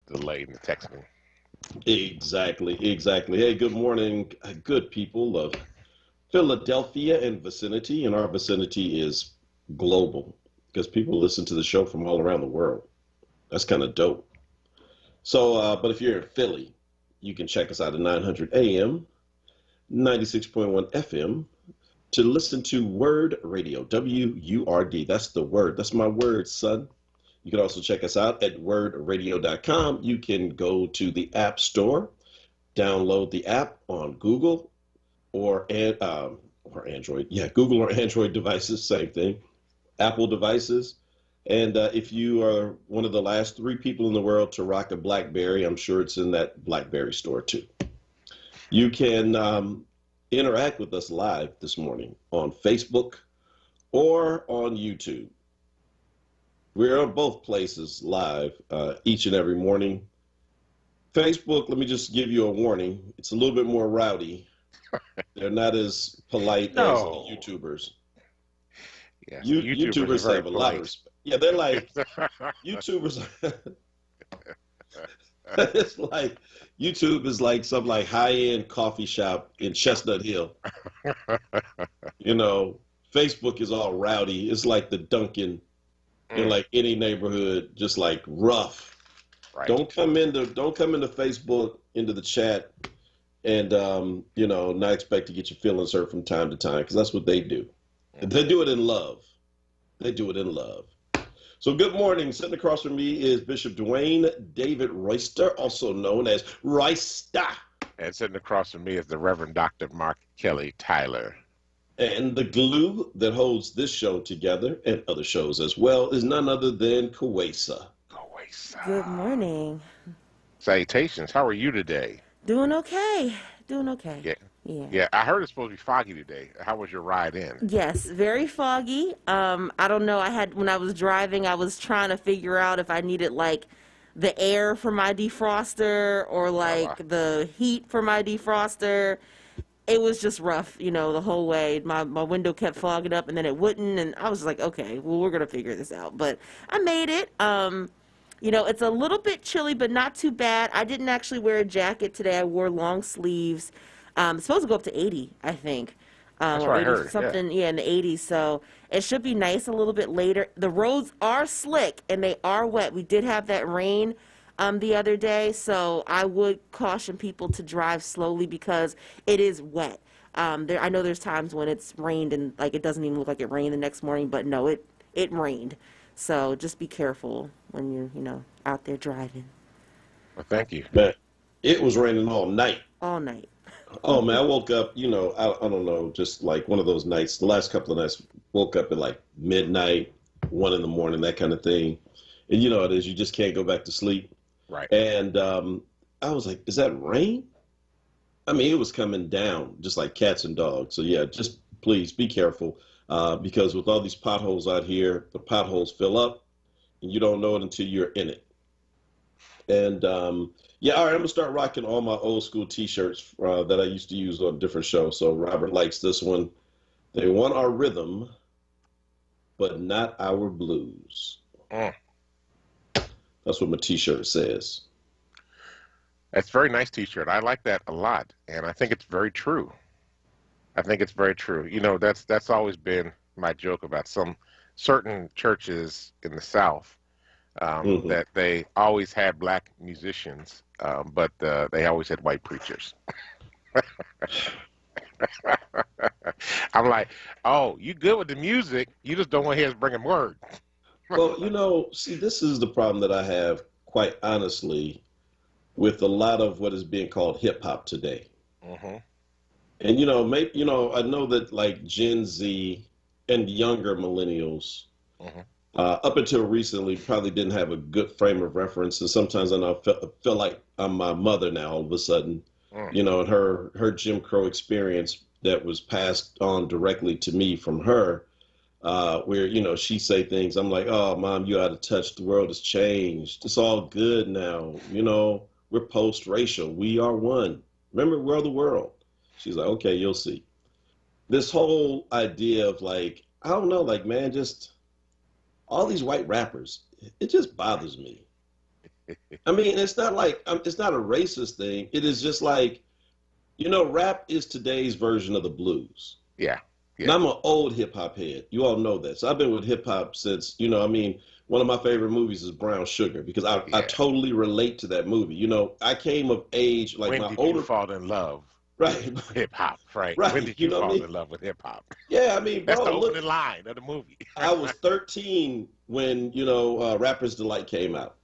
delay in the texting. Exactly. Hey, good morning, good people of Philadelphia and vicinity. And our vicinity is global because people listen to the show from all around the world. That's kind of dope. So, but if you're in Philly, you can check us out at 900 AM, 96.1 FM to listen to WURD Radio, WURD. That's the word. That's my word, son. You can also check us out at wordradio.com. You can go to the App Store, download the app on Google or Android. Yeah, Google or Android devices, same thing. Apple devices. And if you are one of the last 3 people in the world to rock a BlackBerry, I'm sure it's in that BlackBerry store too. You can interact with us live this morning on Facebook or on YouTube. We're on both places live each and every morning. Facebook, let me just give you a warning. It's a little bit more rowdy. They're not as polite as the YouTubers. Yes, YouTubers have a lot of respect. Yeah, they're like, YouTubers, it's like, YouTube is like some like high-end coffee shop in Chestnut Hill. You know, Facebook is all rowdy. It's like the Dunkin' in like any neighborhood, just like rough. Right. Don't come into Facebook, into the chat, and not expect to get your feelings hurt from time to time, because that's what they do. They do it in love. So good morning. Sitting across from me is Bishop Dwayne David Royster, also known as Royster. And sitting across from me is the Reverend Dr. Mark Kelly Tyler. And the glue that holds this show together and other shows as well is none other than Kawesa. Good morning. Salutations. How are you today? Doing okay. Yeah. I heard it's supposed to be foggy today. How was your ride in? Yes, very foggy. I don't know. When I was driving, I was trying to figure out if I needed like the air for my defroster or like the heat for my defroster. It was just rough, the whole way. My window kept fogging up and then it wouldn't. And I was like, okay, well, we're going to figure this out. But I made it. It's a little bit chilly, but not too bad. I didn't actually wear a jacket today. I wore long sleeves. It's supposed to go up to 80, I think. That's what I heard. Something, in the 80s. So it should be nice a little bit later. The roads are slick and they are wet. We did have that rain the other day, so I would caution people to drive slowly because it is wet. I know there's times when it's rained and like it doesn't even look like it rained the next morning, but no, it rained. So just be careful when you're, out there driving. Well, thank you. Man, it was raining all night. All night. Oh, man, I woke up, I don't know, just like one of those nights, the last couple of nights, woke up at like midnight, 1 in the morning, that kind of thing. And you know it is, you just can't go back to sleep. Right. And I was like, is that rain? I mean, it was coming down just like cats and dogs. So yeah, just please be careful because with all these potholes out here, the potholes fill up and you don't know it until you're in it. And all right, I'm gonna start rocking all my old school t-shirts that I used to use on different shows. So Robert likes this one. They want our rhythm, but not our blues. That's what my t-shirt says. That's a very nice t-shirt. I like that a lot, and I think it's very true. That's always been my joke about some certain churches in the South, that they always had black musicians, but they always had white preachers. I'm like, oh, you good with the music, you just don't want to hear us bringing word. Well, see, this is the problem that I have, quite honestly, with a lot of what is being called hip hop today. And I know that like Gen Z and younger millennials, up until recently, probably didn't have a good frame of reference, and sometimes I know I feel like I'm my mother now all of a sudden, and her Jim Crow experience that was passed on directly to me from her. Where, she say things, I'm like, oh, Mom, you out of touch. The world has changed. It's all good now. We're post-racial. We are one. Remember, we're the world. She's like, okay, you'll see. This whole idea of like, I don't know, like, man, just all these white rappers, it just bothers me. I mean, it's not like it's not a racist thing. It is just like, rap is today's version of the blues. Yeah. And I'm an old hip hop head. You all know that. So I've been with hip hop since, I mean, one of my favorite movies is Brown Sugar because I totally relate to that movie. I came of age like when my did older you fall in love right with hip hop, right? Right. When did you fall in love with hip hop? Yeah, I mean, That's bro, the look, opening line of the movie. I was 13 when, Rapper's Delight came out.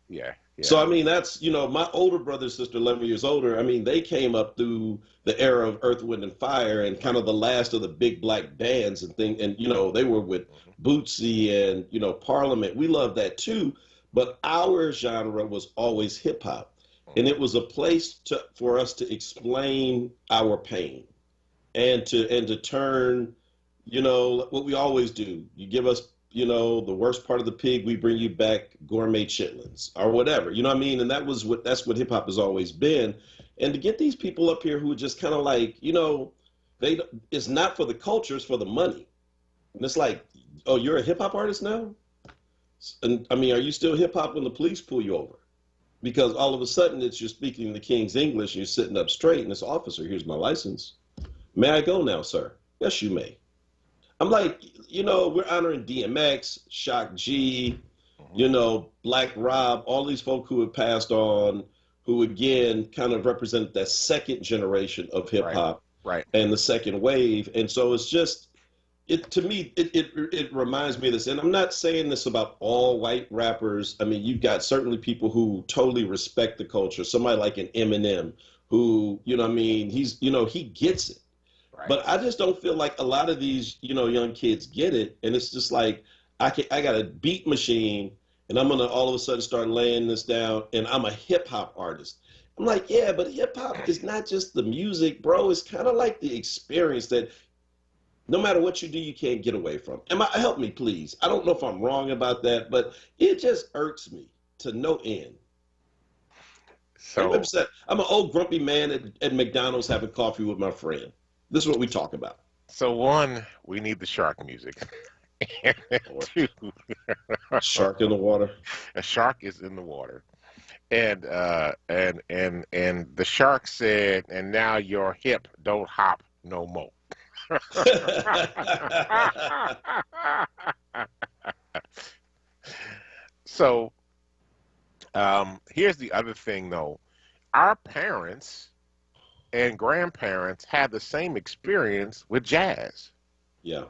Yeah. So, I mean, that's, my older brother and sister, 11 years older, I mean, they came up through the era of Earth, Wind, and Fire and kind of the last of the big black bands and things. And, they were with Bootsy and, Parliament. We loved that too. But our genre was always hip hop. And it was a place for us to explain our pain and to turn, what we always do. You give us the worst part of the pig, we bring you back gourmet chitlins or whatever. You know what I mean? And that's what hip hop has always been. And to get these people up here who are just kind of like, it's not for the culture, it's for the money. And it's like, oh, you're a hip hop artist now? And I mean, are you still hip hop when the police pull you over? Because all of a sudden you're speaking the King's English and you're sitting up straight and this officer, here's my license. May I go now, sir? Yes, you may. I'm like, we're honoring DMX, Shock G, Black Rob, all these folk who have passed on, who again kind of represent that second generation of hip hop, right, and the second wave. And so it's just, to me, it reminds me of this. And I'm not saying this about all white rappers. I mean, you've got certainly people who totally respect the culture. Somebody like an Eminem, who, he gets it. Right. But I just don't feel like a lot of these, young kids get it. And it's just like, I got a beat machine and I'm going to all of a sudden start laying this down and I'm a hip hop artist. I'm like, yeah, but hip hop is not just the music, bro. It's kind of like the experience that no matter what you do, you can't get away from. Help me, please. I don't know if I'm wrong about that, but it just irks me to no end. So I'm upset. I'm an old grumpy man at McDonald's having coffee with my friend. This is what we talk about. So one, we need the shark music. And two, shark in the water. A shark is in the water, and the shark said, "And now your hip don't hop no more." So, here's the other thing, though. Our parents and grandparents had the same experience with jazz. Yeah.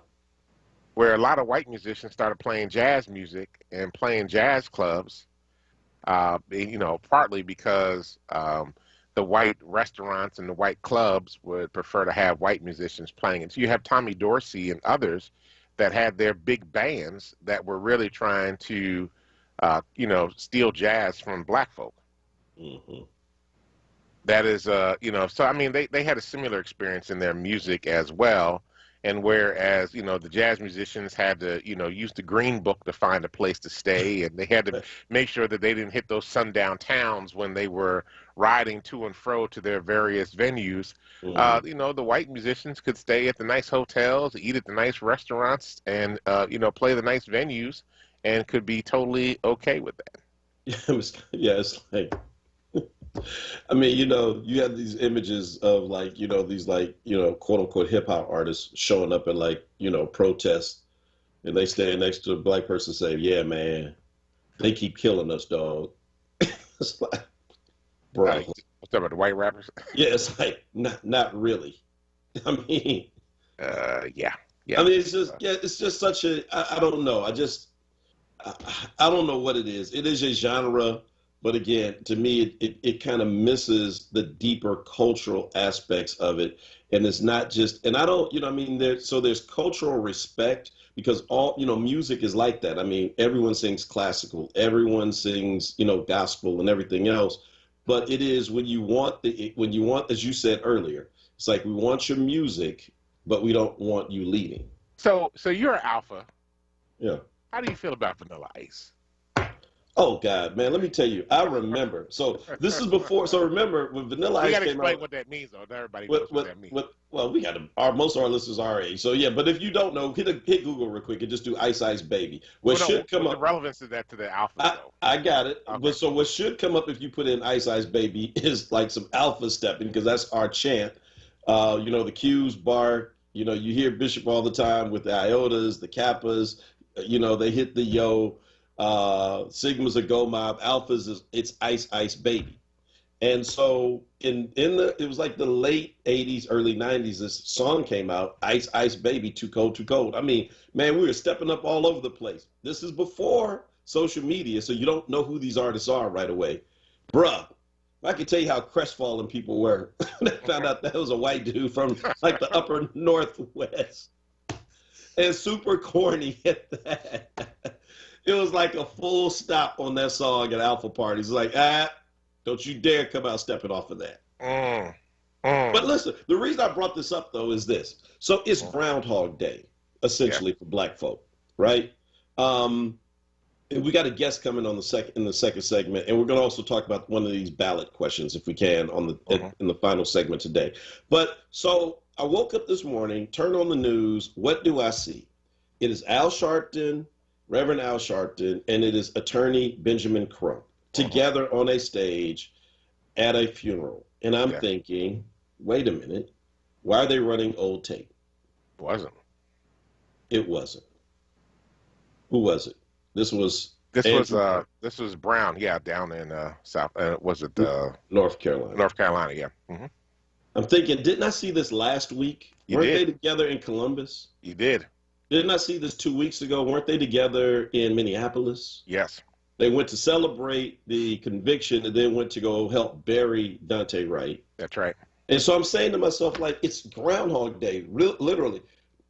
Where a lot of white musicians started playing jazz music and playing jazz clubs, partly because the white restaurants and the white clubs would prefer to have white musicians playing it. So you have Tommy Dorsey and others that had their big bands that were really trying to, steal jazz from black folk. Mm-hmm. That is, so I mean, they had a similar experience in their music as well. And whereas, the jazz musicians had to, use the green book to find a place to stay, and they had to make sure that they didn't hit those sundown towns when they were riding to and fro to their various venues. Mm-hmm. The white musicians could stay at the nice hotels, eat at the nice restaurants, and, play the nice venues, and could be totally okay with that. It's like... I mean, you have these images of like, these like, quote unquote hip hop artists showing up at like, protests, and they stand next to a black person and say, "Yeah, man, they keep killing us, dog." It's like, bro. What's up about the white rappers? Yeah, it's like not really. I mean, yeah. I mean, it's just such a. I don't know. I don't know what it is. It is a genre. But again, to me, it kind of misses the deeper cultural aspects of it. And it's not just, and I don't, there's cultural respect because all, music is like that. I mean, everyone sings classical, everyone sings, gospel and everything else. But it is when you want, as you said earlier, it's like we want your music, but we don't want you leading. So you're an alpha. Yeah. How do you feel about Vanilla Ice? Oh God, man, let me tell you, I remember. So this is before. So remember when Vanilla We Ice got to came explain out. what that means, though. Everybody knows what that means. Well, we got most of our listeners are our age. So yeah, but if you don't know, hit Google real quick and just do Ice Ice Baby. What Well, no, should come what's the up? relevance of that to the alphas, though? I got it. Okay. But so what should come up if you put in Ice Ice Baby is like some alpha stepping because that's our chant. You know, the Q's bark. You know, you hear Bishop all the time with the iotas, the kappas. You know, they hit the yo. Sigma's a go mob. Alphas it's Ice Ice Baby. And so it was like the late 80s, early 90s, this song came out, Ice Ice Baby, Too Cold, Too Cold. I mean, man, we were stepping up all over the place. This is before social media, so you don't know who these artists are right away. Bruh, I can tell you how crestfallen people were when they found out that was a white dude from like the upper Northwest. And super corny at that. It was like a full stop on that song at Alpha parties. It's like, don't you dare come out stepping off of that. But listen, the reason I brought this up, though, is this. So it's Groundhog Day, essentially, for black folk, right? We got a guest coming on in the second segment, and we're going to also talk about one of these ballot questions, if we can, in the final segment today. But so I woke up this morning, turned on the news. What do I see? It is Al Sharpton, Reverend Al Sharpton, and it is attorney Benjamin Crump together on a stage at a funeral. And I'm thinking, wait a minute, why are they running old tape? It wasn't. Who was it? This was Brown, down in South. Was it North Carolina? North Carolina, yeah. Mm-hmm. I'm thinking, didn't I see this last week? Weren't they together in Columbus? You did. Didn't I see this 2 weeks ago? Weren't they together in Minneapolis? Yes. They went to celebrate the conviction and then went to go help bury Dante Wright. That's right. And so I'm saying to myself, like, it's Groundhog Day, literally.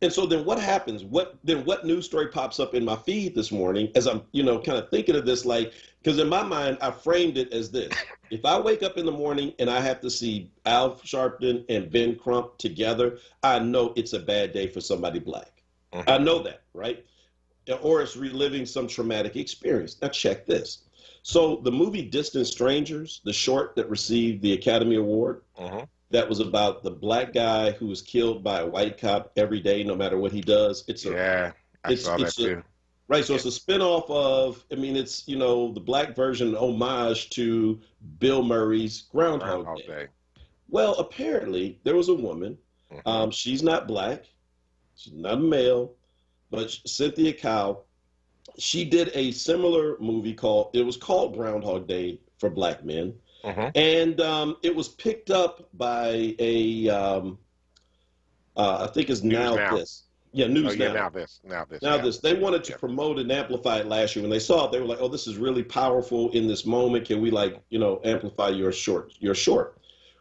And so then what happens? What news story pops up in my feed this morning as I'm, kind of thinking of this, like, because in my mind, I framed it as this. If I wake up in the morning and I have to see Al Sharpton and Ben Crump together, I know it's a bad day for somebody black. Mm-hmm. I know that, right? Or it's reliving some traumatic experience. Now check this. So the movie Distant Strangers, the short that received the Academy Award, that was about the black guy who was killed by a white cop every day, no matter what he does. I saw that too. Right, so it's a spinoff of, it's, the black version, homage to Bill Murray's Groundhog Day. Well, apparently there was a woman. She's not black. She's not a male. But Cynthia Cow, she did a similar movie called Groundhog Day for black men. And it was picked up by I think it's Now This. Yeah, News Now. Now This. They wanted to promote and amplify it last year. When they saw it, they were like, oh, this is really powerful in this moment. Can we amplify your short?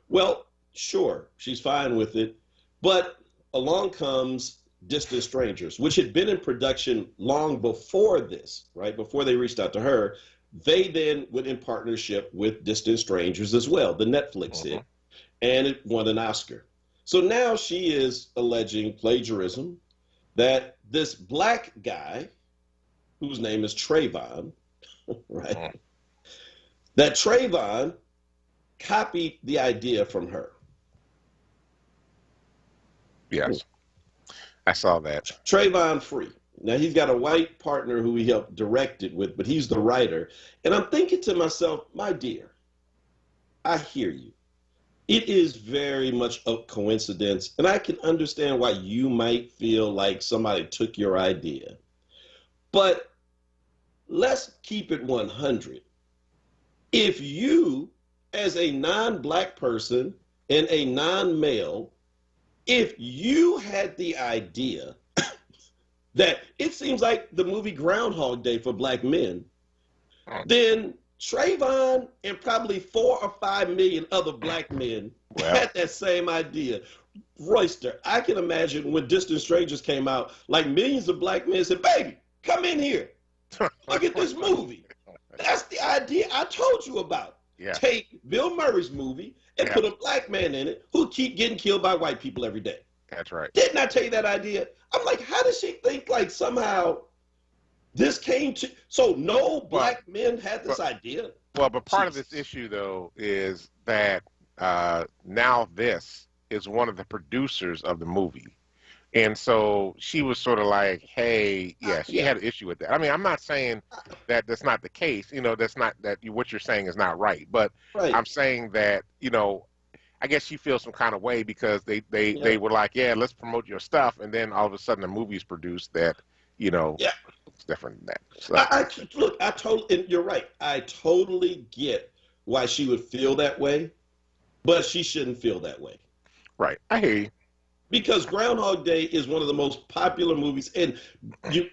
Well, sure, she's fine with it. But along comes Distant Strangers, which had been in production long before this, right? Before they reached out to her. They then went in partnership with Distant Strangers as well, the Netflix hit, and it won an Oscar. So now she is alleging plagiarism, that this black guy, whose name is Trayvon, right? That Trayvon copied the idea from her. Yes. I saw that. Trayvon Free. Now, he's got a white partner who he helped direct it with, but he's the writer. And I'm thinking to myself, my dear, I hear you. It is very much a coincidence, and I can understand why you might feel like somebody took your idea. But let's keep it 100. If you, as a non-black person and a non-male, if you had the idea that it seems like the movie Groundhog Day for black men, then Trayvon and probably 4 or 5 million other black men had that same idea. Royster, I can imagine when Distant Strangers came out, like millions of black men said, baby, come in here. Look at this movie. That's the idea I told you about. Yeah. Take Bill Murray's movie and put a black man in it who keep getting killed by white people every day. That's right. Didn't I tell you that idea? I'm like, how does she think like somehow This came to, so no black men had this idea? Well, but part of this issue, though, is that now this is one of the producers of the movie. And so she was sort of like, hey, she had an issue with that. I mean, I'm not saying that that's not the case. You know, that's not that what you're saying is not right. But I'm saying that, you know, I guess she feels some kind of way because they were like, yeah, let's promote your stuff. And then all of a sudden a movie's produced that, you know, it's different than that. So. Look, I totally, and you're right. I totally get why she would feel that way, but she shouldn't feel that way. Right. I hear you. Because Groundhog Day is one of the most popular movies, and you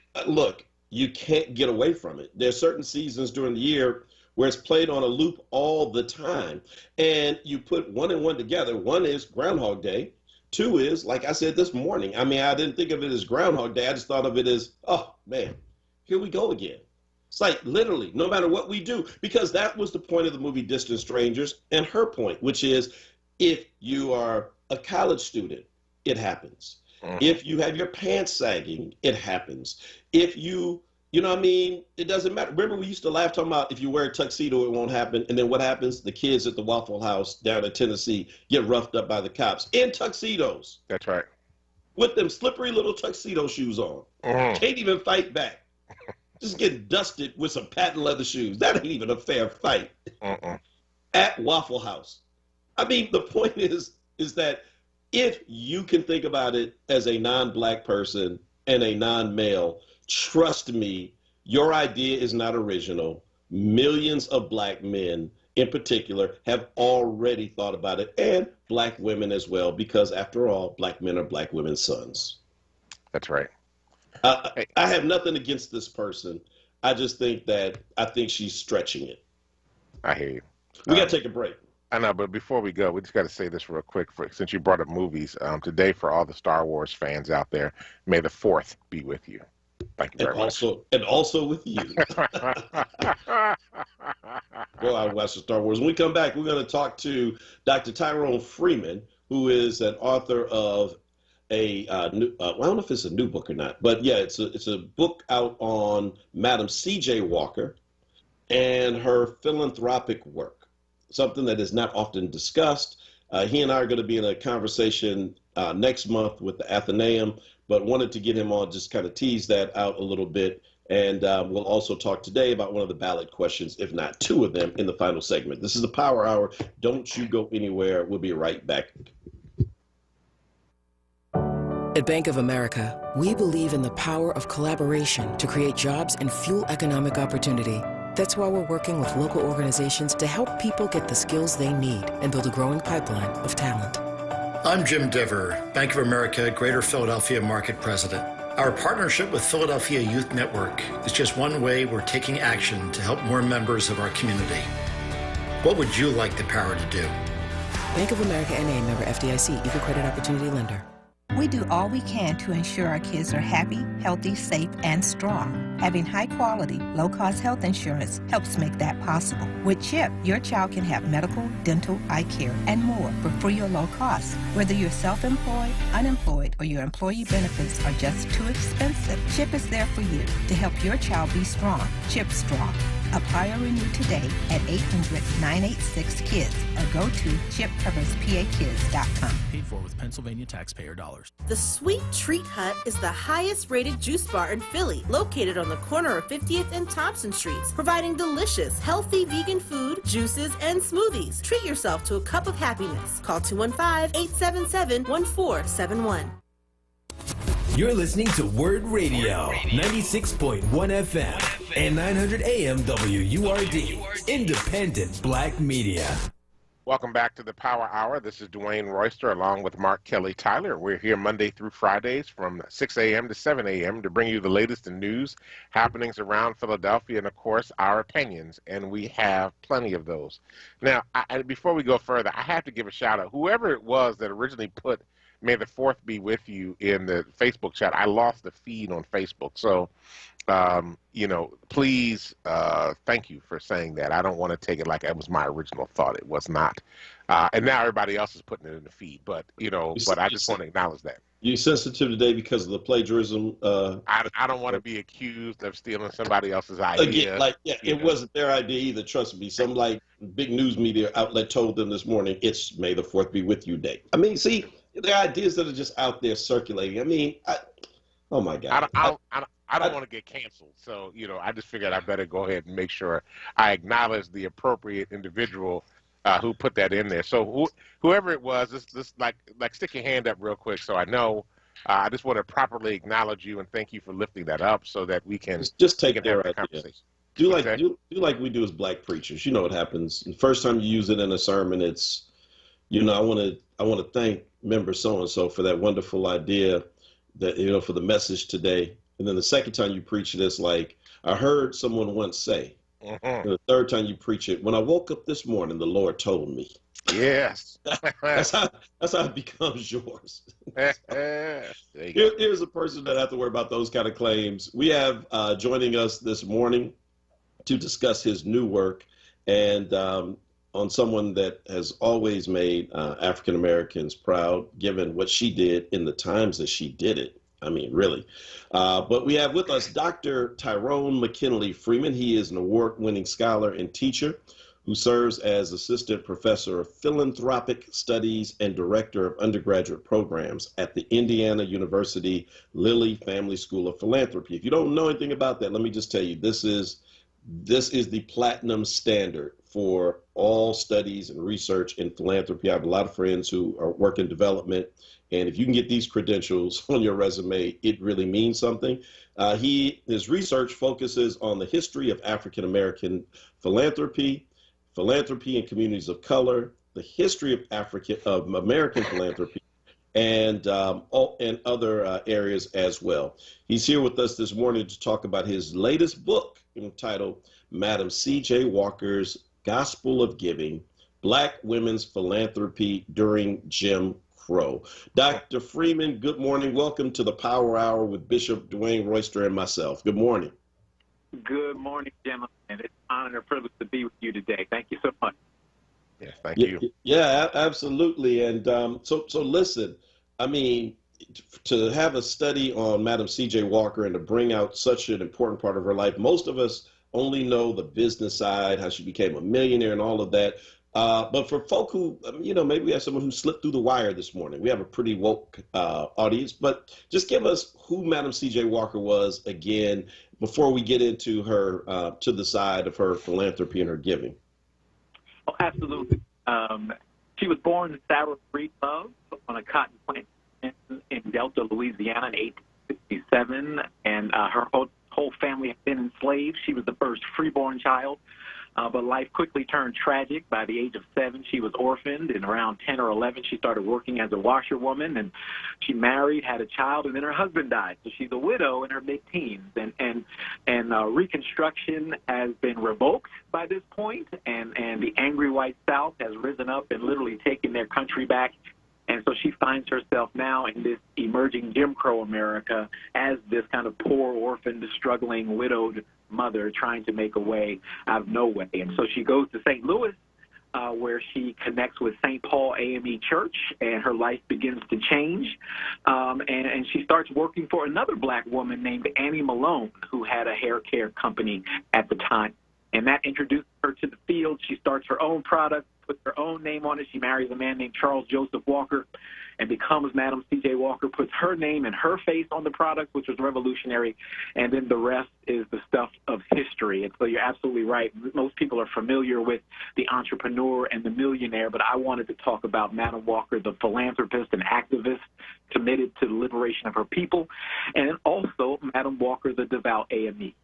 can't get away from it. There's certain seasons during the year where it's played on a loop all the time, and you put one and one together. One is Groundhog Day. Two is, like I said this morning, I mean, I didn't think of it as Groundhog Day. I just thought of it as, oh, man, here we go again. It's like literally, no matter what we do, because that was the point of the movie Distant Strangers and her point, which is if you are a college student, it happens. If you have your pants sagging, it happens. If you know what I mean? It doesn't matter. Remember, we used to laugh talking about if you wear a tuxedo, it won't happen. And then what happens? The kids at the Waffle House down in Tennessee get roughed up by the cops in tuxedos. That's right. With them slippery little tuxedo shoes on. Can't even fight back. Just getting dusted with some patent leather shoes. That ain't even a fair fight. At Waffle House. I mean, the point is that if you can think about it as a non-black person and a non-male, trust me, your idea is not original. Millions of black men in particular have already thought about it, and black women as well, because after all, black men are black women's sons. That's right. I have nothing against this person. I just think she's stretching it. I hear you. We got to take a break. I know, but before we go, we just got to say this real quick. Since you brought up movies, today for all the Star Wars fans out there, may the 4th be with you. Thank you very much. And also with you. Go out and watch the Star Wars. When we come back, we're going to talk to Dr. Tyrone Freeman, who is an author of a new, I don't know if it's a new book or not, but yeah, it's a book out on Madam C.J. Walker and her philanthropic work. Something that is not often discussed. He and I are going to be in a conversation next month with the Athenaeum, but wanted to get him on, just kind of tease that out a little bit. And we'll also talk today about one of the ballot questions, if not two of them, in the final segment. This is the Power Hour. Don't you go anywhere. We'll be right back. At Bank of America, we believe in the power of collaboration to create jobs and fuel economic opportunity. That's why we're working with local organizations to help people get the skills they need and build a growing pipeline of talent. I'm Jim Dever, Bank of America Greater Philadelphia Market President. Our partnership with Philadelphia Youth Network is just one way we're taking action to help more members of our community. What would you like the power to do? Bank of America N.A. member FDIC, equal credit opportunity lender. We do all we can to ensure our kids are happy, healthy, safe, and strong. Having high-quality, low-cost health insurance helps make that possible. With CHIP, your child can have medical, dental, eye care, and more for free or low cost. Whether you're self-employed, unemployed, or your employee benefits are just too expensive, CHIP is there for you to help your child be strong. CHIP Strong. Apply or renew today at 800-986-KIDS or go to chipcoverspakids.com. Paid for with Pennsylvania taxpayer dollars. The Sweet Treat Hut is the highest rated juice bar in Philly, located on the corner of 50th and Thompson Streets, providing delicious, healthy vegan food, juices, and smoothies. Treat yourself to a cup of happiness. Call 215-877-1471. You're listening to WURD Radio, 96.1 FM and 900 AM WURD, independent black media. Welcome back to the Power Hour. This is Dwayne Royster along with Mark Kelly Tyler. We're here Monday through Fridays from 6 a.m. to 7 a.m. to bring you the latest in news, happenings around Philadelphia, and, of course, our opinions, and we have plenty of those. Now, before we go further, I have to give a shout-out. Whoever it was that originally put May the 4th be with you in the Facebook chat. I lost the feed on Facebook. So, please, thank you for saying that. I don't want to take it like it was my original thought. It was not. And now everybody else is putting it in the feed. But, I just want to acknowledge that. You sensitive today because of the plagiarism? I don't want to be accused of stealing somebody else's idea. Again, it wasn't their idea either. Trust me. Some big news media outlet told them this morning it's May the 4th be with you day. I mean, see, there are ideas that are just out there circulating. I mean, oh my God. I don't want to get canceled. So, I just figured I better go ahead and make sure I acknowledge the appropriate individual who put that in there. So whoever it was, just like stick your hand up real quick so I know. I just want to properly acknowledge you and thank you for lifting that up so that we can just take their idea. Conversation. Do like we do as black preachers. You know what happens. The first time you use it in a sermon, it's, I want to thank member so and so for that wonderful idea that for the message today. And then the second time you preach it, it's like, I heard someone once say. And the third time you preach it, when I woke up this morning, the Lord told me. Yes. that's how it becomes yours. Here's a person that have to worry about those kind of claims. We have joining us this morning to discuss his new work and on someone that has always made African Americans proud, given what she did in the times that she did it. I mean, really. But we have with us Dr. Tyrone Mckinley Freeman. He is an award-winning scholar and teacher who serves as assistant professor of philanthropic studies and director of undergraduate programs at the Indiana University Lilly Family School of Philanthropy. If you don't know anything about that, let me just tell you, this is the platinum standard for all studies and research in philanthropy. I have a lot of friends who work in development, and if you can get these credentials on your resume, it really means something. His research focuses on the history of African American philanthropy in communities of color, the history of American philanthropy, and other areas as well. He's here with us this morning to talk about his latest book entitled Madam C.J. Walker's Gospel of Giving, Black Women's Philanthropy During Jim Crow. Dr. Freeman, good morning. Welcome to the Power Hour with Bishop Dwayne Royster and myself. Good morning. Good morning, gentlemen. It's an honor and a privilege to be with you today. Thank you so much. Yes, thank you. Yeah, absolutely. And so listen, I mean, to have a study on Madam C.J. Walker and to bring out such an important part of her life, most of us only know the business side, how she became a millionaire and all of that. But for folk who, maybe we have someone who slipped through the wire this morning. We have a pretty woke audience, but just give us who Madam C.J. Walker was again before we get into her, to the side of her philanthropy and her giving. Oh, absolutely. She was born in Sour Creek Love on a cotton plant in Delta, Louisiana in 1867, and her whole family had been enslaved. She was the first freeborn child. But life quickly turned tragic. By the age of 7, she was orphaned, and around 10 or 11, she started working as a washerwoman, and she married, had a child, and then her husband died. So she's a widow in her mid-teens, and Reconstruction has been revoked by this point, and the angry white South has risen up and literally taken their country back. And so she finds herself now in this emerging Jim Crow America as this kind of poor, orphaned, struggling, widowed mother trying to make a way out of no way. And so she goes to St. Louis, where she connects with St. Paul AME Church, and her life begins to change. And she starts working for another black woman named Annie Malone, who had a hair care company at the time. And that introduced her to the field. She starts her own product, puts her own name on it. She marries a man named Charles Joseph Walker and becomes Madam C.J. Walker, puts her name and her face on the product, which was revolutionary. And then the rest is the stuff of history. And so you're absolutely right. Most people are familiar with the entrepreneur and the millionaire, but I wanted to talk about Madam Walker, the philanthropist and activist committed to the liberation of her people, and also Madam Walker, the devout AME.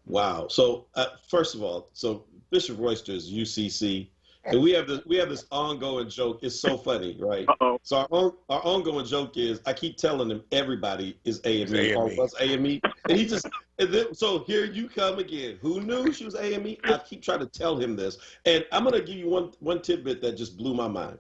Wow. So first of all, so Bishop Royster is UCC, and we have this ongoing joke. It's so funny, right? Uh-oh. So our ongoing joke is I keep telling him everybody is AME or was AME, and he just so here you come again. Who knew she was AME? I keep trying to tell him this, and I'm gonna give you one tidbit that just blew my mind.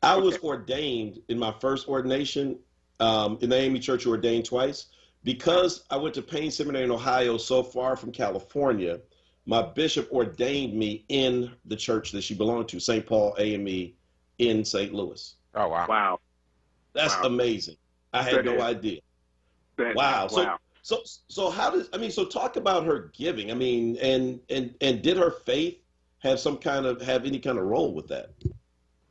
I was ordained in my first ordination in the AME Church, ordained twice. Because I went to Payne Seminary in Ohio, so far from California, my bishop ordained me in the church that she belonged to, St. Paul AME in St. Louis. Oh, wow. Wow. That's amazing. I had no idea. Wow. So how does, so talk about her giving. And did her faith have any kind of role with that?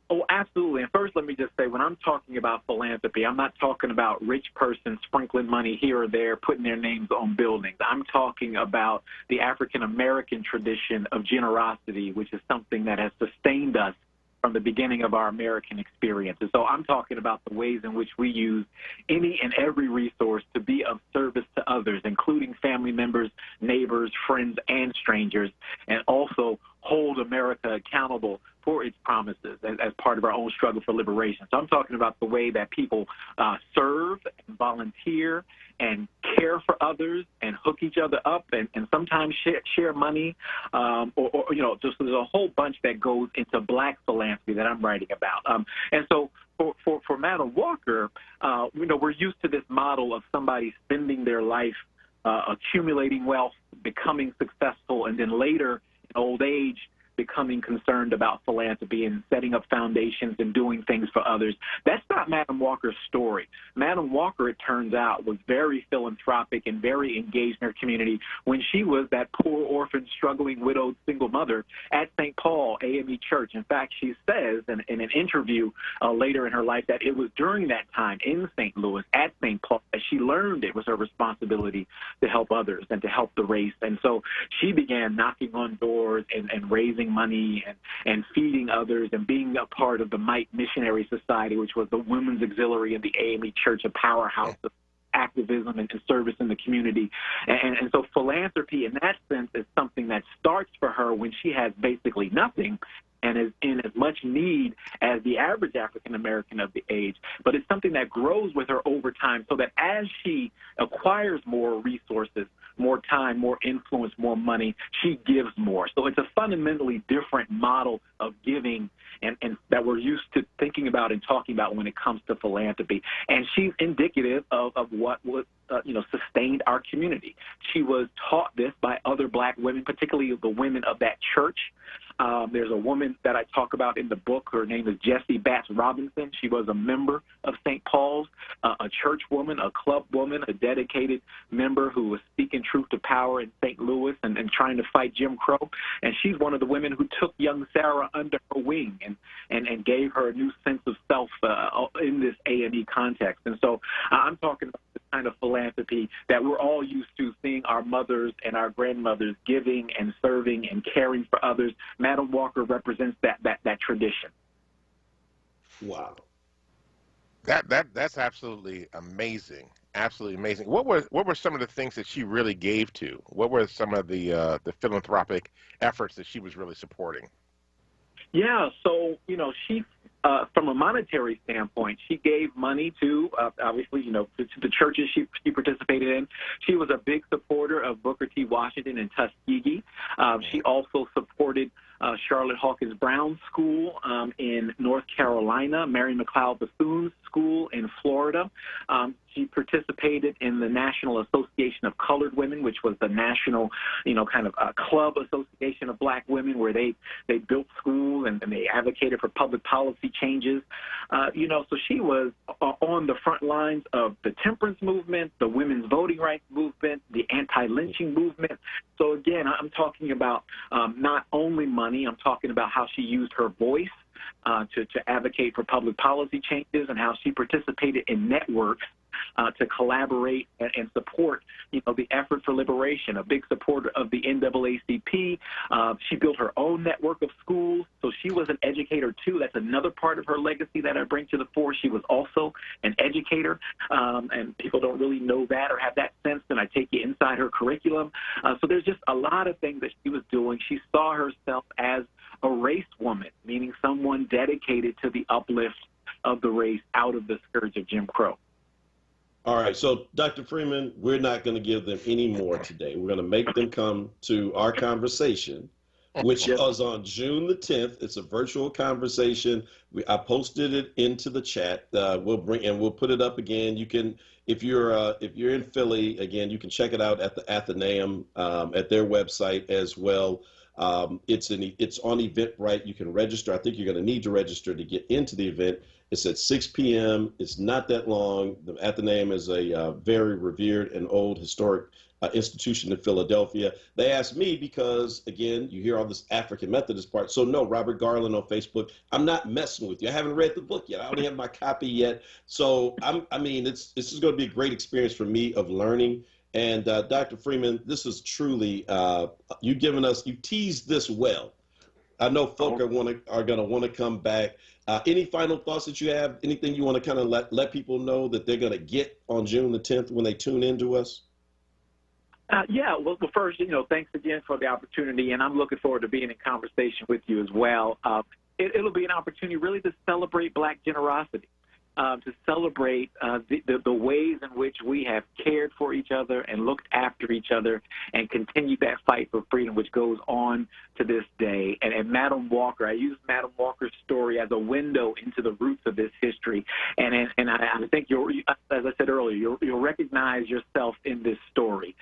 Oh, absolutely. And first, let me just say, when I'm talking about philanthropy, I'm not talking about rich persons sprinkling money here or there, putting their names on buildings. I'm talking about the African-American tradition of generosity, which is something that has sustained us from the beginning of our American experience. And so I'm talking about the ways in which we use any and every resource to be of service to others, including family members, neighbors, friends, and strangers, and also hold America accountable for its promises as part of our own struggle for liberation. So I'm talking about the way that people serve and volunteer and care for others and hook each other up and sometimes share money just there's a whole bunch that goes into Black philanthropy that I'm writing about. And so for Madeleine Walker, we're used to this model of somebody spending their life accumulating wealth, becoming successful, and then later in old age becoming concerned about philanthropy and setting up foundations and doing things for others. That's not Madeleine Walker's story. Madeleine Walker, it turns out, was very philanthropic and very engaged in her community when she was that poor, orphan, struggling, widowed, single mother at St. Paul AME Church. In fact, she says in an interview later in her life that it was during that time in St. Louis at St. Paul that she learned it was her responsibility to help others and to help the race. And so she began knocking on doors and raising money and feeding others and being a part of the Mite Missionary Society, which was the women's auxiliary in the AME Church, a powerhouse of activism and service in the community. And so philanthropy in that sense is something that starts for her when she has basically nothing and is in as much need as the average African-American of the age. But it's something that grows with her over time so that as she acquires more resources, more time, more influence, more money, she gives more. So it's a fundamentally different model of giving and that we're used to thinking about and talking about when it comes to philanthropy. And she's indicative of what was, sustained our community. She was taught this by other Black women, particularly the women of that church. There's a woman that I talk about in the book. Her name is Jessie Batts Robinson. She was a member of St. Paul's, a church woman, a club woman, a dedicated member who was speaking truth to power in St. Louis and trying to fight Jim Crow. And she's one of the women who took young Sarah under her wing and gave her a new sense of self in this AME context. And so I'm talking about the kind of philanthropy that we're all used to seeing our mothers and our grandmothers giving and serving and caring for others. Madeleine Walker represents that tradition. Wow. That's absolutely amazing. Absolutely amazing. What were some of the things that she really gave to? What were some of the philanthropic efforts that she was really supporting? Yeah, so she from a monetary standpoint, she gave money to obviously to the churches she participated in. She was a big supporter of Booker T. Washington and Tuskegee. She also supported Charlotte Hawkins Brown School in North Carolina, Mary McLeod Bethune School in Florida. She participated in the National Association of Colored Women, which was the national, club association of Black women where they built schools and they advocated for public policy changes. So she was on the front lines of the temperance movement, the women's voting rights movement, the anti-lynching movement. So again, I'm talking about not only money, I'm talking about how she used her voice to advocate for public policy changes and how she participated in networks to collaborate and support, the effort for liberation. A big supporter of the NAACP. She built her own network of schools, so she was an educator too. That's another part of her legacy that I bring to the fore. She was also an educator, and people don't really know that or have that sense, and I take you inside her curriculum. So there's just a lot of things that she was doing. She saw herself as a race woman, meaning someone dedicated to the uplift of the race out of the scourge of Jim Crow. All right, so Dr. Freeman, we're not going to give them any more today. We're going to make them come to our conversation which is on June the 10th. It's a virtual conversation. I posted it into the chat. We'll put it up again. You can, if you're in Philly, again, you can check it out at the Athenaeum at their website as well. It's on Eventbrite. You can register. I think you're going to need to register to get into the event. It's at 6 p.m. It's not that long. The Athenaeum is a very revered and old historic institution in Philadelphia. They asked me because, again, you hear all this African Methodist part. So no, Robert Garland on Facebook, I'm not messing with you. I haven't read the book yet. I only have my copy yet. So this is going to be a great experience for me of learning. And Dr. Freeman, this is truly, you teased this well. I know folk are going to want to come back. Any final thoughts that you have? Anything you want to kind of let people know that they're going to get on June the 10th when they tune into us? Well, first, thanks again for the opportunity, and I'm looking forward to being in conversation with you as well. It'll be an opportunity really to celebrate Black generosity. To celebrate the ways in which we have cared for each other and looked after each other and continued that fight for freedom, which goes on to this day. And Madeleine Walker, I use Madeleine Walker's story as a window into the roots of this history. And I think as I said earlier, you'll recognize yourself in this story.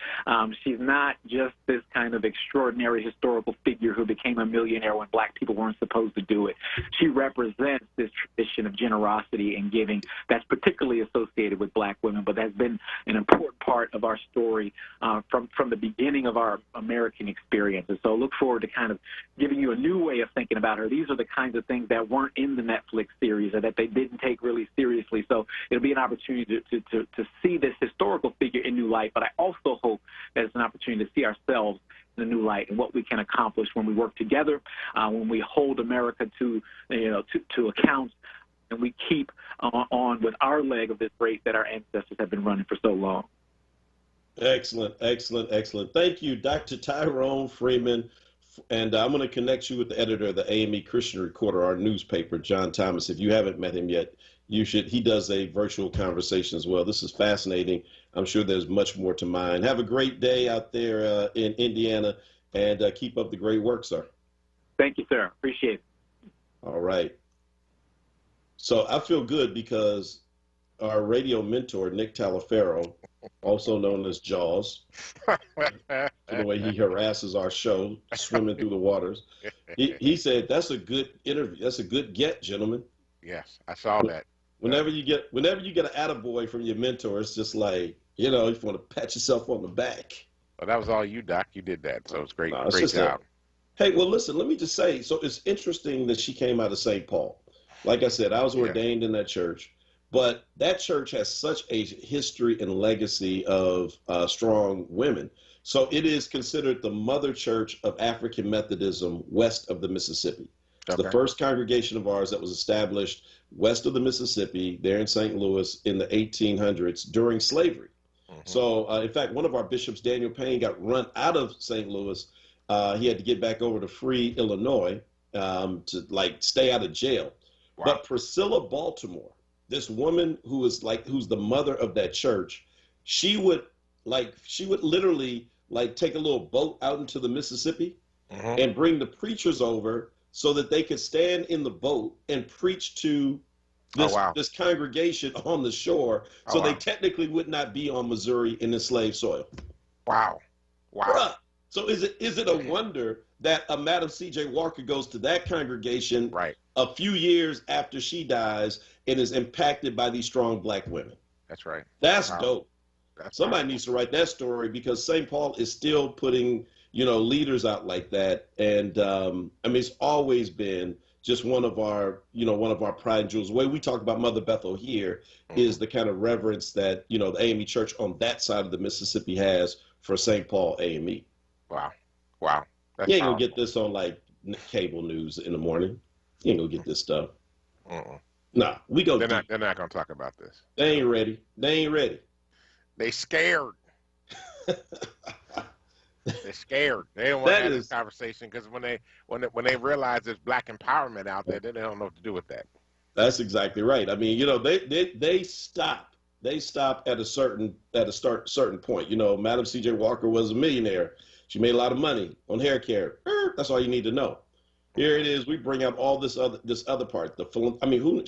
She's not just this kind of extraordinary historical figure who became a millionaire when Black people weren't supposed to do it. She represents this tradition of generosity and giving that's particularly associated with Black women, but has been an important part of our story from the beginning of our American experience. And so I look forward to kind of giving you a new way of thinking about her. These are the kinds of things that weren't in the Netflix series or that they didn't take really seriously. So it'll be an opportunity to see this historical figure in new light, but I also hope that it's an opportunity to see ourselves in a new light and what we can accomplish when we work together, when we hold America to account, and we keep on with our leg of this race that our ancestors have been running for so long. Excellent, excellent, excellent. Thank you, Dr. Tyrone Freeman. And I'm going to connect you with the editor of the AME Christian Recorder, our newspaper, John Thomas. If you haven't met him yet, you should. He does a virtual conversation as well. This is fascinating. I'm sure there's much more to mine. Have a great day out there in Indiana, and keep up the great work, sir. Thank you, sir. Appreciate it. All right. So I feel good because our radio mentor, Nick Talaferro, also known as Jaws, for the way he harasses our show, swimming through the waters, he said, that's a good interview. That's a good get, gentlemen. Yes, I saw that. Whenever you get an attaboy from your mentor, it's just like, you want to pat yourself on the back. Well, that was all you, Doc. You did that. So it's great. Great job. Hey, well, listen, let me just say, so it's interesting that she came out of St. Paul. Like I said, I was ordained in that church, but that church has such a history and legacy of strong women. So it is considered the mother church of African Methodism west of the Mississippi. It's the first congregation of ours that was established west of the Mississippi, there in St. Louis in the 1800s during slavery. Mm-hmm. So, in fact, one of our bishops, Daniel Payne, got run out of St. Louis. He had to get back over to Free, Illinois, to stay out of jail. Wow. But Priscilla Baltimore, this woman who's the mother of that church, she would literally take a little boat out into the Mississippi and bring the preachers over so that they could stand in the boat and preach to this congregation on the shore. So they technically would not be on Missouri in enslaved soil. Wow. Bruh. So is it a wonder that a Madam C.J. Walker goes to that congregation a few years after she dies and is impacted by these strong Black women? That's right. That's dope. Somebody needs to write that story because St. Paul is still putting, leaders out like that. And it's always been just one of our pride and jewels. The way we talk about Mother Bethel here is the kind of reverence that, the AME Church on that side of the Mississippi has for St. Paul AME. Wow. That's you ain't gonna get this on cable news in the morning. You ain't gonna get this stuff. Nah, we go. They're not gonna talk about this. They ain't ready. They scared. They're scared. They don't want to have this conversation because when they realize there's Black empowerment out there, then they don't know what to do with that. That's exactly right. I mean, they stop. They stop at a certain point. Madam C.J. Walker was a millionaire. She made a lot of money on hair care. That's all you need to know. Here it is. We bring out all this other part.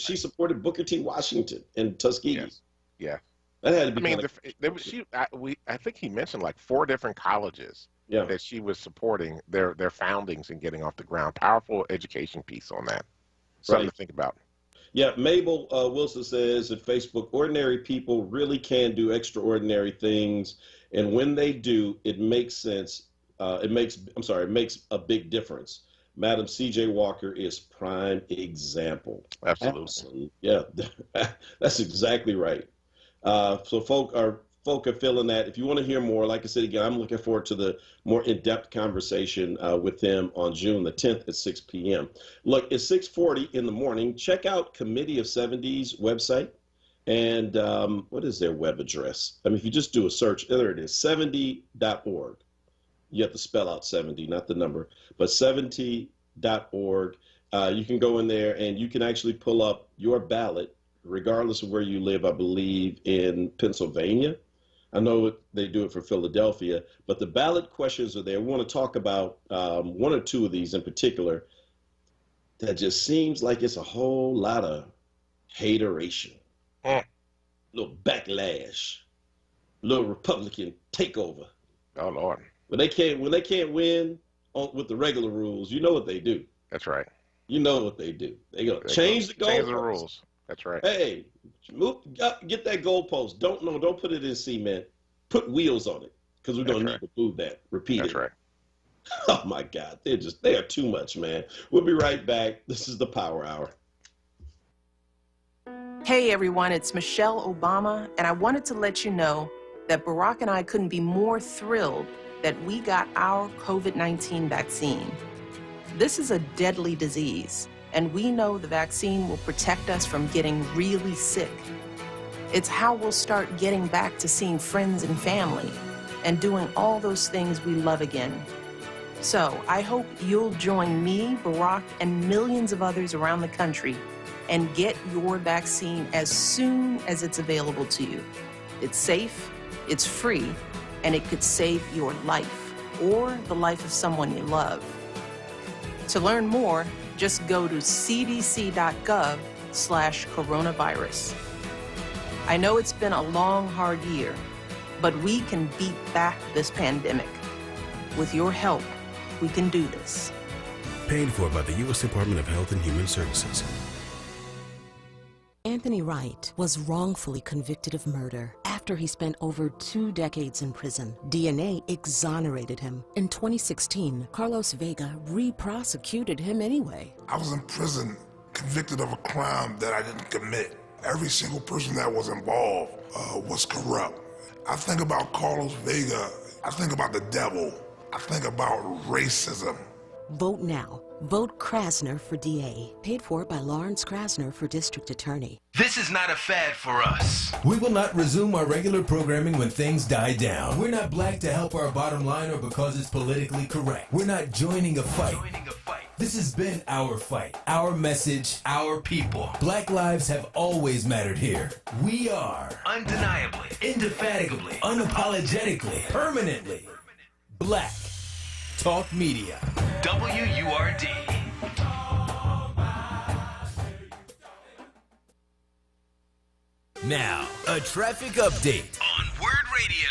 She supported Booker T. Washington and Tuskegee. Yes. Yeah. That had to be. I think he mentioned like 4 different colleges that she was supporting their foundings and getting off the ground. Powerful education piece on that. Something to think about. Yeah, Mabel Wilson says at Facebook, ordinary people really can do extraordinary things, and when they do, it makes sense. It makes a big difference. Madam C.J. Walker is prime example. Absolutely. Yeah, that's exactly right. So folk are feeling that. If you want to hear more, like I said again, I'm looking forward to the more in-depth conversation with them on June the 10th at 6 p.m. Look, it's 6:40 in the morning. Check out Committee of 70's website. And what is their web address? I mean, if you just do a search, there it is, 70.org. You have to spell out 70, not the number, but 70.org. You can go in there and you can actually pull up your ballot, regardless of where you live, I believe, in Pennsylvania. I know they do it for Philadelphia, but the ballot questions are there. We want to talk about 1 or 2 of these in particular that just seems like it's a whole lot of hateration, a little backlash, a little Republican takeover. Oh, Lord. When they can't win with the regular rules, you know what they do. That's right. You know what they do. They go change the goalposts. Change the rules. That's right. Hey, get that goalpost. Don't put it in cement. Put wheels on it because we don't need to move that. Repeat it. That's right. Oh my God, they are too much, man. We'll be right back. This is the Power Hour. Hey everyone, it's Michelle Obama, and I wanted to let you know that Barack and I couldn't be more thrilled that we got our COVID-19 vaccine. This is a deadly disease, and we know the vaccine will protect us from getting really sick. It's how we'll start getting back to seeing friends and family and doing all those things we love again. So I hope you'll join me, Barack, and millions of others around the country and get your vaccine as soon as it's available to you. It's safe, it's free, and it could save your life or the life of someone you love. To learn more, just go to cdc.gov/coronavirus. I know it's been a long, hard year, but we can beat back this pandemic. With your help, we can do this. Paid for by the U.S. Department of Health and Human Services. Anthony Wright was wrongfully convicted of murder after he spent over 2 decades in prison. DNA exonerated him. In 2016, Carlos Vega re-prosecuted him anyway. I was in prison, convicted of a crime that I didn't commit. Every single person that was involved was corrupt. I think about Carlos Vega, I think about the devil, I think about racism. Vote now. Vote Krasner for DA. Paid for by Lawrence Krasner for District Attorney. This is not a fad for us. We will not resume our regular programming when things die down. We're not black to help our bottom line or because it's politically correct. We're not joining a fight. This has been our fight, our message, our people. Black lives have always mattered here. We are Undeniably, indefatigably, unapologetically, permanently Black Talk Media. WURD. Now, a traffic update on WURD Radio.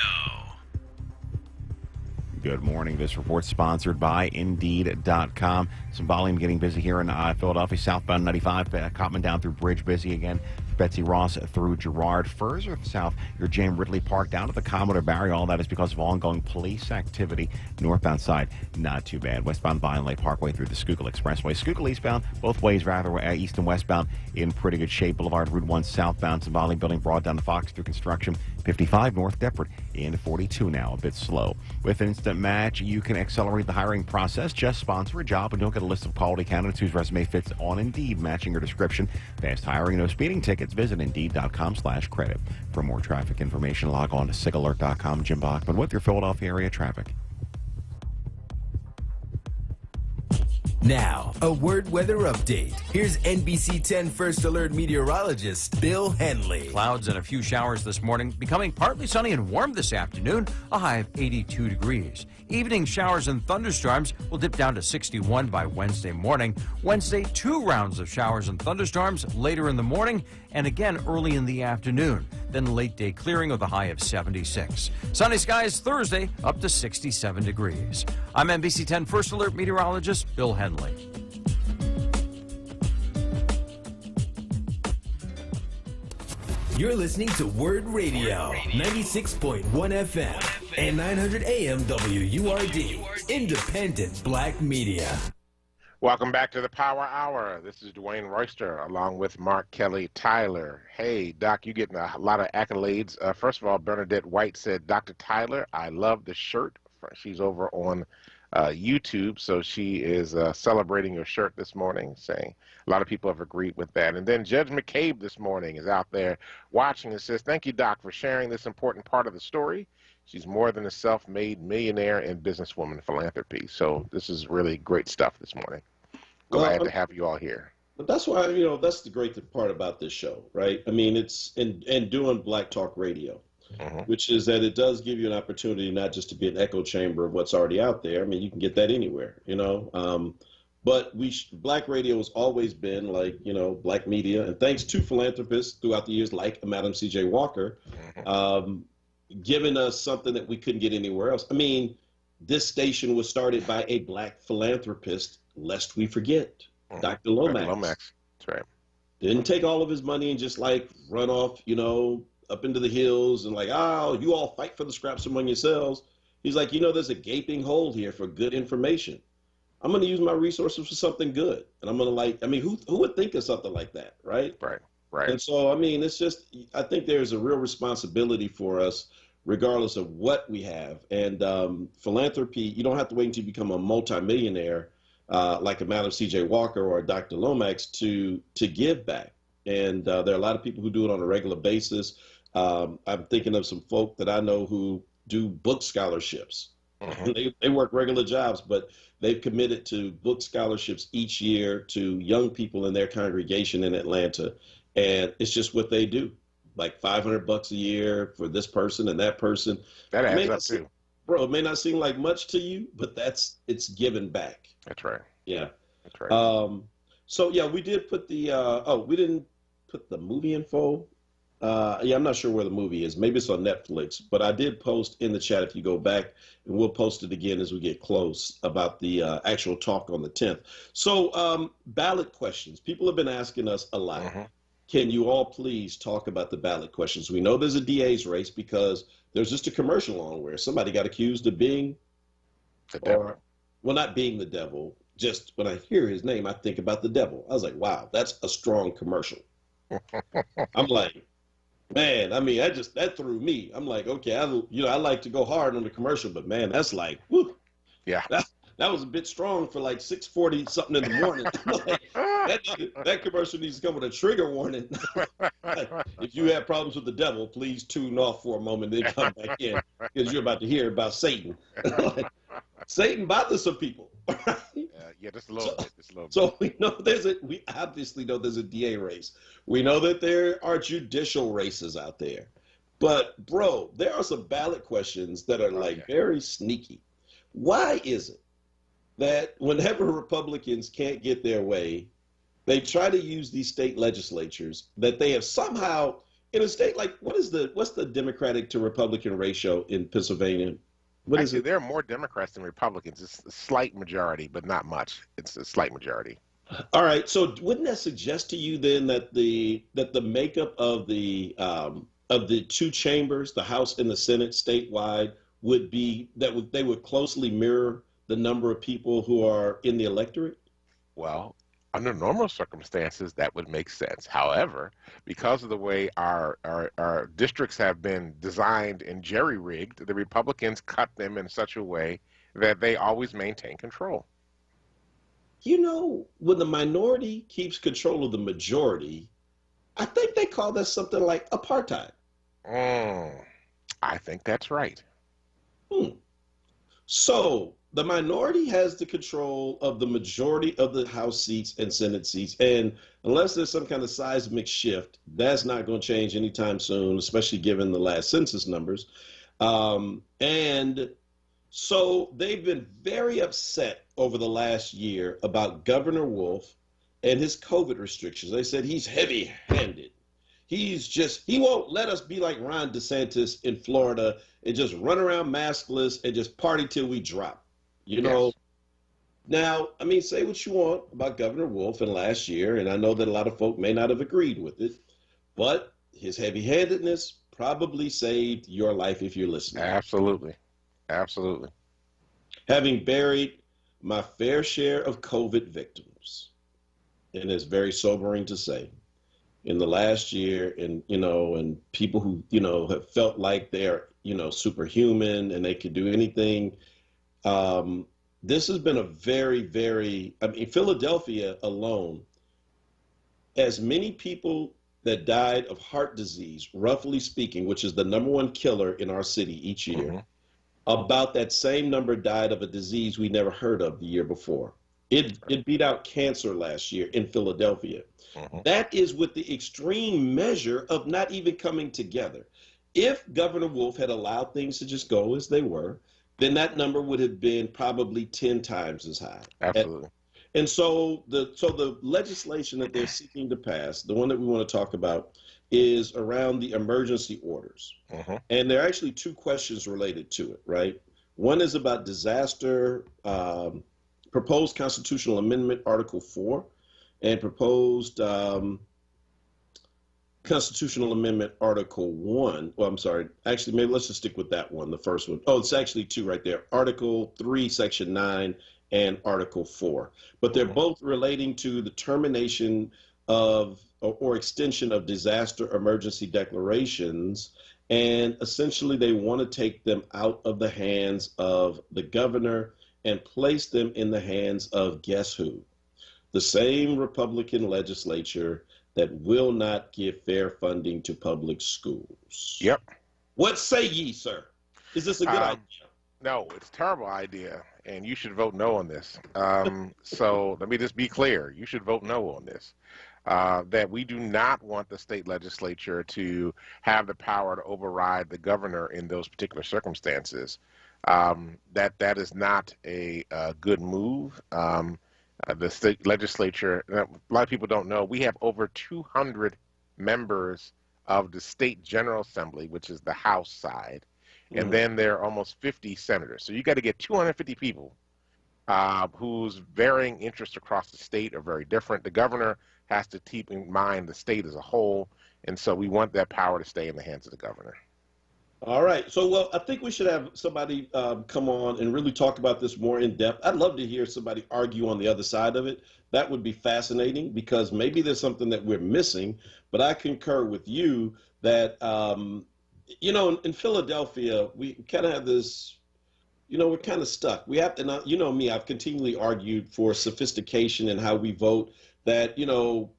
Good morning. This report sponsored by Indeed.com. Some volume getting busy here in Philadelphia, southbound 95. Cotman down through Bridge, busy again. Betsy Ross through Girard. Further south, your Jam Ridley Park down to the Commodore Barry. All that is because of ongoing police activity. Northbound side, not too bad. Westbound Vine Lake Parkway through the Schuylkill Expressway. Schuylkill eastbound, both ways rather, east and westbound in pretty good shape. Boulevard Route 1 southbound, some volume building broad down to Fox through construction. 55 North Deptford in 42 now, a bit slow. With Instant Match, you can accelerate the hiring process. Just sponsor a job and you'll get a list of quality candidates whose resume fits on Indeed, matching your description. Fast hiring, no speeding tickets. Visit Indeed.com/credit. For more traffic information, log on to SigAlert.com. Jim Bachman with your Philadelphia area traffic. Now, a word weather update. Here's NBC 10 First Alert meteorologist Bill Henley. Clouds and a few showers this morning, becoming partly sunny and warm this afternoon, a high of 82 degrees. Evening showers and thunderstorms will dip down to 61 by Wednesday morning. Wednesday, 2 rounds of showers and thunderstorms later in the morning and again early in the afternoon. Then late day clearing with a high of 76. Sunny skies Thursday up to 67 degrees. I'm NBC 10 First Alert meteorologist Bill Henley. You're listening to WURD Radio, 96.1 FM and 900 AM WURD, independent black media. Welcome back to the Power Hour. This is Dwayne Royster along with Mark Kelly Tyler. Hey, Doc, you're getting a lot of accolades. First of all, Bernadette White said, Dr. Tyler, I love the shirt. She's over on YouTube, so she is celebrating your shirt this morning, saying a lot of people have agreed with that. And then Judge McCabe this morning is out there watching and says, thank you, Doc, for sharing this important part of the story. She's more than a self-made millionaire and businesswoman philanthropy. So this is really great stuff this morning. Glad to have you all here. But that's why, that's the great part about this show, right? I mean, it's and doing Black Talk Radio, which is that it does give you an opportunity not just to be an echo chamber of what's already out there. I mean, you can get that anywhere, But Black radio has always been like, Black media. And thanks to philanthropists throughout the years like Madam C.J. Walker, giving us something that we couldn't get anywhere else. I mean, this station was started by a Black philanthropist, lest we forget, Dr. Lomax. Lomax, that's right. Didn't take all of his money and just like run off, up into the hills and like, you all fight for the scraps among yourselves. He's like, there's a gaping hole here for good information. I'm going to use my resources for something good. And I'm going to who would think of something like that, right? Right. And so, it's just, I think there's a real responsibility for us, regardless of what we have. And philanthropy, you don't have to wait until you become a multimillionaire like a Madam C.J. Walker or a Dr. Lomax to give back. And there are a lot of people who do it on a regular basis. I'm thinking of some folk that I know who do book scholarships. They work regular jobs, but they've committed to book scholarships each year to young people in their congregation in Atlanta. And it's just what they do, like $500 a year for this person and that person. That adds up too. Bro, it may not seem like much to you, but it's given back. That's right. Yeah. That's right. So yeah, we did put we didn't put the movie info. I'm not sure where the movie is. Maybe it's on Netflix, but I did post in the chat if you go back, and we'll post it again as we get close about the actual talk on the 10th. So ballot questions. People have been asking us a lot. Can you all please talk about the ballot questions? We know there's a DA's race because there's just a commercial on where somebody got accused of being the devil. Not being the devil. Just when I hear his name, I think about the devil. I was like, wow, that's a strong commercial. I'm like, man, that threw me. I'm like, okay, I like to go hard on the commercial, but man, that's like, whoo. Yeah. That was a bit strong for like 6:40 something in the morning. That commercial needs to come with a trigger warning. If you have problems with the devil, please tune off for a moment, then come back in, because you're about to hear about Satan. Satan bothers some people. Yeah, just a little bit. So we obviously know there's a DA race. We know that there are judicial races out there. But bro, there are some ballot questions that are very sneaky. Why is it that whenever Republicans can't get their way, they try to use these state legislatures that they have somehow in a state like what's the Democratic to Republican ratio in Pennsylvania? Actually, there are more Democrats than Republicans. It's a slight majority, but not much. It's a slight majority. All right. So wouldn't that suggest to you then that the makeup of the two chambers, the House and the Senate statewide, would be they would closely mirror the number of people who are in the electorate? Well, under normal circumstances, that would make sense. However, because of the way our districts have been designed and jerry-rigged, the Republicans cut them in such a way that they always maintain control. When the minority keeps control of the majority, I think they call that something like apartheid. I think that's right. So the minority has the control of the majority of the House seats and Senate seats. And unless there's some kind of seismic shift, that's not going to change anytime soon, especially given the last census numbers. And so they've been very upset over the last year about Governor Wolf and his COVID restrictions. They said he's heavy-handed. He won't let us be like Ron DeSantis in Florida and just run around maskless and just party till we drop. You know, now, I mean, say what you want about Governor Wolf and last year, and I know that a lot of folk may not have agreed with it, but his heavy-handedness probably saved your life if you're listening. Absolutely. Absolutely. Having buried my fair share of COVID victims, and it's very sobering to say, in the last year, and, you know, and people who, you know, have felt like they're, you know, superhuman and they could do anything. This has been a very, very, I mean, Philadelphia alone, as many people that died of heart disease, roughly speaking, which is the #1 killer in our city each year, about that same number died of a disease we never heard of the year before. It beat out cancer last year in Philadelphia. That is with the extreme measure of not even coming together. If Governor Wolf had allowed things to just go as they were, then that number would have been probably 10 times as high. Absolutely. And so the legislation that they're seeking to pass, the one that we want to talk about, is around the emergency orders. And there are actually two questions related to it, right? One is about disaster, proposed constitutional amendment, Article 4, and proposed constitutional amendment, Article 1. Well, I'm sorry. Actually, maybe let's just stick with that one, the first one. Oh, it's actually two right there. Article 3, Section 9, and Article 4. But they're both relating to the termination of or extension of disaster emergency declarations. And essentially, they want to take them out of the hands of the governor and place them in the hands of guess who? The same Republican legislature that will not give fair funding to public schools. Yep. What say ye, sir? Is this a good idea? No, it's a terrible idea, and you should vote no on this. So let me just be clear. You should vote no on this. That we do not want the state legislature to have the power to override the governor in those particular circumstances. That is not a good move. The state legislature, a lot of people don't know, we have over 200 members of the state General Assembly, which is the House side, and then there are almost 50 senators. So you got to get 250 people whose varying interests across the state are very different. The governor has to keep in mind the state as a whole, and so we want that power to stay in the hands of the governor. All right. So, well, I think we should have somebody come on and really talk about this more in depth. I'd love to hear somebody argue on the other side of it. That would be fascinating because maybe there's something that we're missing. But I concur with you that, you know, in Philadelphia, we kind of have this, you know, we're kind of stuck. We have to, you know me, I've continually argued for sophistication in how we vote, that, you know,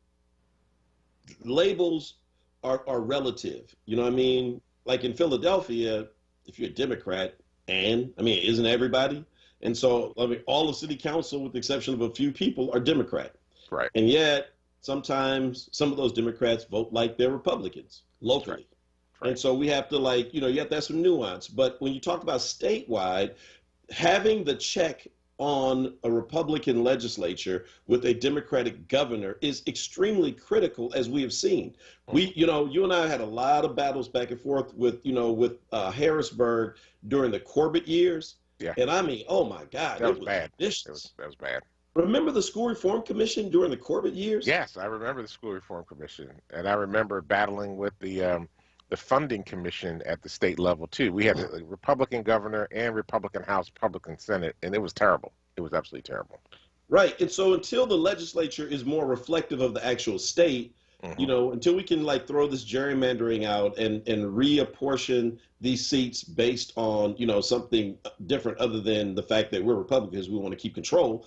labels are relative. You know what I mean? Like in Philadelphia, if you're a Democrat, and I mean, isn't everybody? And so, I mean, all of city council, with the exception of a few people, are Democrat. Right. And yet, sometimes some of those Democrats vote like they're Republicans locally. Right. And so we have to, like, you know, you have to have some nuance. But when you talk about statewide, having the check on a Republican legislature with a Democratic governor is extremely critical, as we have seen. We, you know, you and I had a lot of battles back and forth with, you know, with Harrisburg during the Corbett years. Yeah. And I mean, oh my God, that was bad. Vicious. That was bad. Remember the School Reform Commission during the Corbett years? Yes, I remember the School Reform Commission, and I remember battling with the funding commission at the state level too. We had a Republican governor and Republican House, Republican Senate, and it was terrible. It was absolutely terrible. Right. And so until the legislature is more reflective of the actual state, you know, until we can like throw this gerrymandering out and reapportion these seats based on, you know, something different other than the fact that we're Republicans, we want to keep control,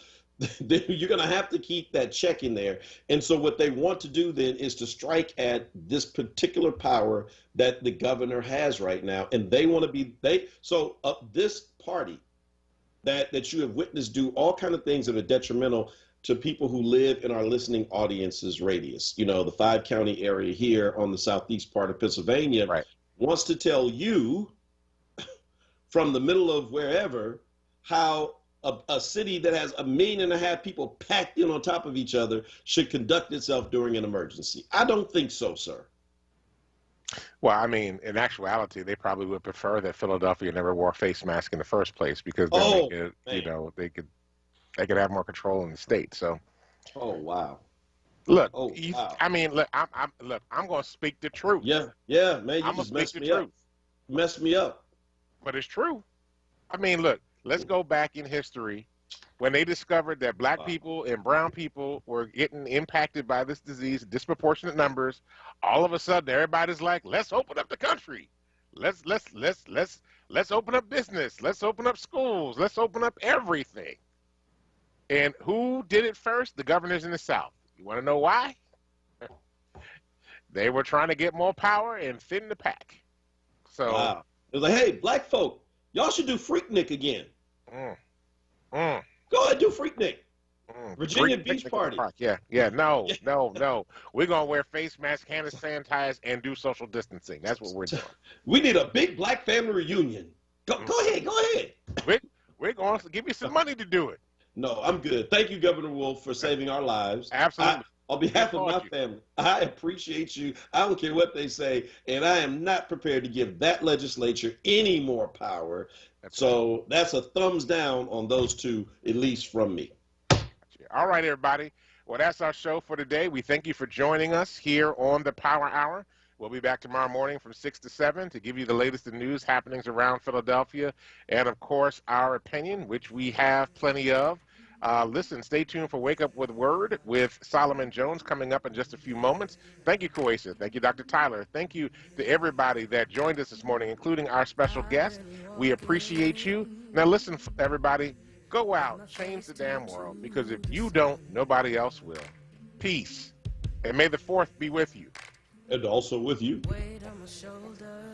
then you're going to have to keep that check in there. And so what they want to do then is to strike at this particular power that the governor has right now. And they want to be, so this party that you have witnessed do all kind of things that are detrimental to people who live in our listening audience's radius. You know, the 5-county area here on the southeast part of Pennsylvania wants to tell you from the middle of wherever how a city that has 1.5 million people packed in on top of each other should conduct itself during an emergency. I don't think so, sir. Well, I mean, in actuality, they probably would prefer that Philadelphia never wore a face mask in the first place, because then they could, you know, they could have more control in the state. So, oh wow, look, wow. I mean, look, I'm going to speak the truth. Yeah, man, you just messed me up. Messed me up. But it's true. I mean, look, let's go back in history when they discovered that black people and brown people were getting impacted by this disease, disproportionate numbers. All of a sudden, everybody's like, let's open up the country. Let's open up business. Let's open up schools. Let's open up everything. And who did it first? The governors in the South. You want to know why? They were trying to get more power and thin the pack. So wow. It was like, hey, black folk, y'all should do Freaknik again. Go ahead, do Freaknik. Virginia Beach Party. Yeah. No. We're going to wear face masks, hand sanitize, and do social distancing. That's what we're doing. We need a big black family reunion. Go ahead. We're going to give you some money to do it. No, I'm good. Thank you, Governor Wolf, for saving our lives. Absolutely. On behalf of my family, I appreciate you. I don't care what they say, and I am not prepared to give that legislature any more power. That's a thumbs down on those two, at least from me. All right, everybody. Well, that's our show for today. We thank you for joining us here on the Power Hour. We'll be back tomorrow morning from 6 to 7 to give you the latest in news happenings around Philadelphia and, of course, our opinion, which we have plenty of. Listen, stay tuned for Wake Up with Word with Solomon Jones coming up in just a few moments. Thank you, Kwesa. Thank you, Dr. Tyler. Thank you to everybody that joined us this morning, including our special guest. We appreciate you. Now, listen, everybody, go out, change the damn world, because if you don't, nobody else will. Peace. And may the 4th be with you. And also with you. Weight on my shoulder.